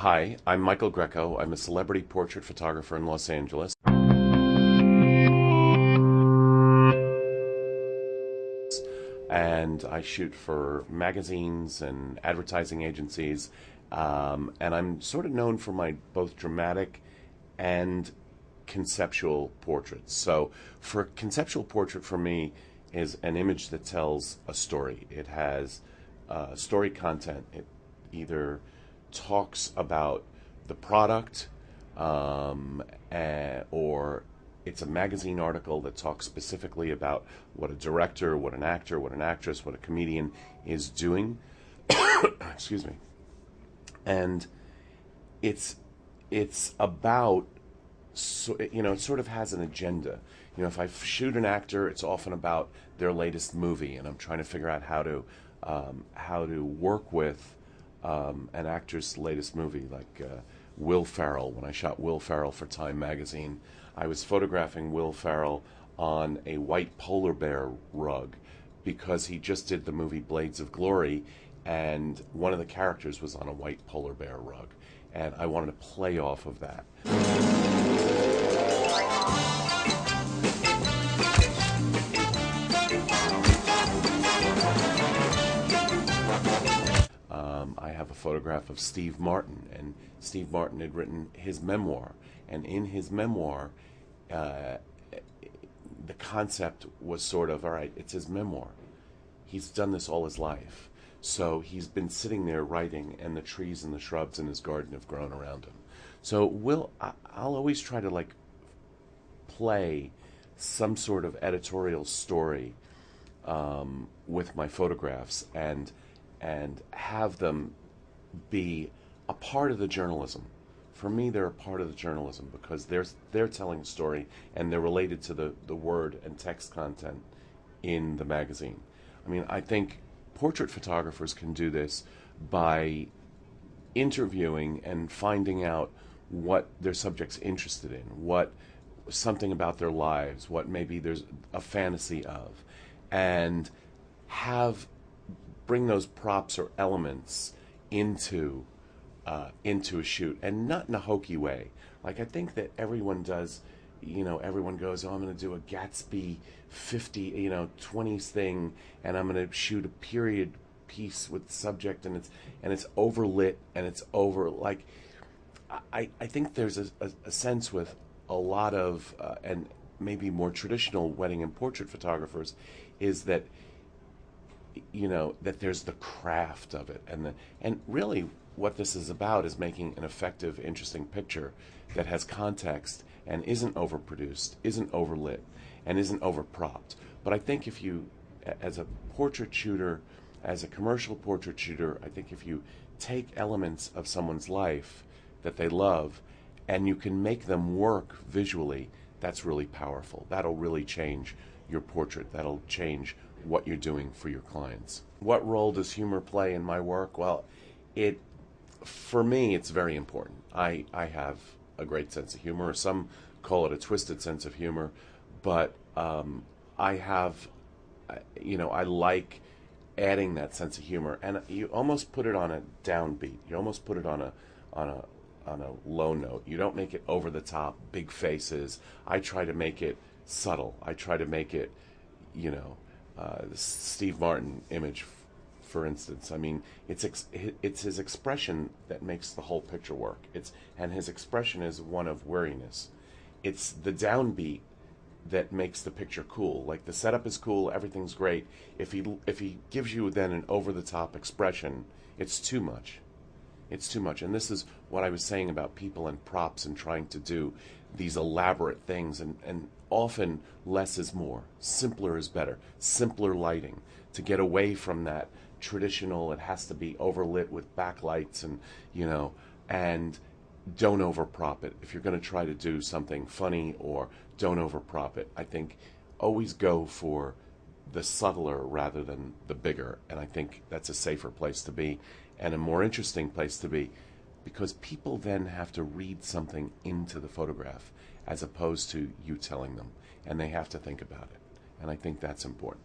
Hi, I'm Michael Greco. I'm a celebrity portrait photographer in Los Angeles. And I shoot for magazines and advertising agencies. And I'm sort of known for my both dramatic and conceptual portraits. So, for conceptual portrait, for me, is an image that tells a story. It has story content. It either talks about the product, or it's a magazine article that talks specifically about what a director, what an actor, what an actress, what a comedian is doing. Excuse me. And it's it's about, so it sort of has an agenda. If I shoot an actor, it's often about their latest movie, and I'm trying to figure out how to work with an actor's latest movie, like Will Ferrell. When I shot Will Ferrell for Time magazine, I was photographing Will Ferrell on a white polar bear rug because he just did the movie Blades of Glory, and one of the characters was on a white polar bear rug, and I wanted to play off of that. I have a photograph of Steve Martin, and Steve Martin had written his memoir, and in his memoir, uh, the concept was sort of, all right, it's his memoir. He's done this all his life. So he's been sitting there writing, and the trees and the shrubs in his garden have grown around him. So I'll always try to like play some sort of editorial story with my photographs, and have them be a part of the journalism. For me, they're a part of the journalism because they're telling a story, and they're related to the word and text content in the magazine. I mean, I think portrait photographers can do this by interviewing and finding out what their subject's interested in, what something about their lives, what maybe there's a fantasy of, and have bring those props or elements into a shoot, and not in a hokey way. Like I think that everyone does. Everyone goes, "Oh, I'm going to do a Gatsby 50, 20s thing, and I'm going to shoot a period piece with subject, and it's overlit, and it's over like." I think there's a sense with a lot of and maybe more traditional wedding and portrait photographers is that that there's the craft of it, and really what this is about is making an effective, interesting picture that has context and isn't overproduced, isn't overlit, and isn't overpropped. But I think if you, as a portrait shooter, as a commercial portrait shooter, I think if you take elements of someone's life that they love and you can make them work visually, that's really powerful. That'll really change your portrait. That'll change what you're doing for your clients. What role does humor play in my work? Well, it for me, it's very important. I have a great sense of humor. Some call it a twisted sense of humor, but I have, I like adding that sense of humor, and you almost put it on a downbeat. You almost put it on a low note. You don't make it over the top, big faces. I try to make it subtle. I try to make it, the Steve Martin image, for instance. I mean, it's his expression that makes the whole picture work. And his expression is one of weariness. It's the downbeat that makes the picture cool. Like the setup is cool, everything's great. If he gives you then an over the top expression, it's too much. It's too much. And this is what I was saying about people and props and trying to do these elaborate things. And often less is more. Simpler is better. Simpler lighting. To get away from that traditional, it has to be overlit with backlights and don't overprop it. If you're going to try to do something funny, or don't overprop it, I think always go for the subtler rather than the bigger. And I think that's a safer place to be and a more interesting place to be, because people then have to read something into the photograph as opposed to you telling them, and they have to think about it. And I think that's important.